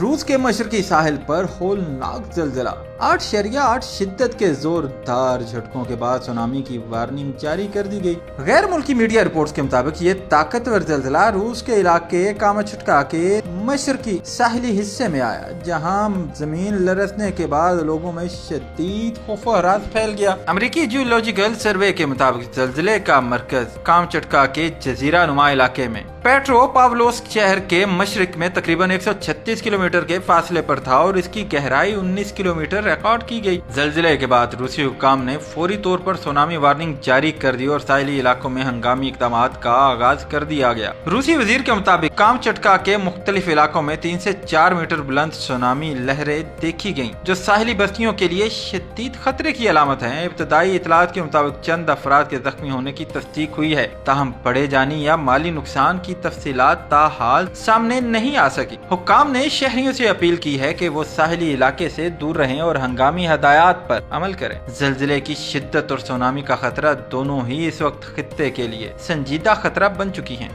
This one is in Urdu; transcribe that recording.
روس کے مشرقی ساحل پر ہولناک زلزلہ 8.8 شدت کے زوردار جھٹکوں کے بعد سونامی کی وارننگ جاری کر دی گئی۔ غیر ملکی میڈیا رپورٹس کے مطابق یہ طاقتور زلزلہ روس کے علاقے کامچٹکا کے مشرقی ساحلی حصے میں آیا، جہاں زمین لرزنے کے بعد لوگوں میں شدید خوف و ہراس پھیل گیا۔ امریکی جیولوجیکل سروے کے مطابق زلزلے کا مرکز کامچٹکا کے جزیرہ نما علاقے میں پیٹرو پاولوسک شہر کے مشرق میں تقریباً 136 کلومیٹر کے فاصلے پر تھا اور اس کی گہرائی 19 کلومیٹر ریکارڈ کی گئی۔ زلزلے کے بعد روسی حکام نے فوری طور پر سونامی وارننگ جاری کر دی اور ساحلی علاقوں میں ہنگامی اقدامات کا آغاز کر دیا گیا۔ روسی وزیر کے مطابق کامچٹکا کے مختلف علاقوں میں 3 سے 4 میٹر بلند سونامی لہریں دیکھی گئیں، جو ساحلی بستیوں کے لیے شدید خطرے کی علامت ہیں۔ ابتدائی اطلاعات کے مطابق چند افراد کے زخمی ہونے کی تصدیق ہوئی ہے، تاہم بڑے جانی یا مالی نقصان کی تفصیلات تاحال سامنے نہیں آ سکی۔ حکام نے شہریوں سے اپیل کی ہے کہ وہ ساحلی علاقے سے دور رہیں اور ہنگامی ہدایات پر عمل کریں۔ زلزلے کی شدت اور سونامی کا خطرہ دونوں ہی اس وقت خطے کے لیے سنجیدہ خطرہ بن چکی ہیں۔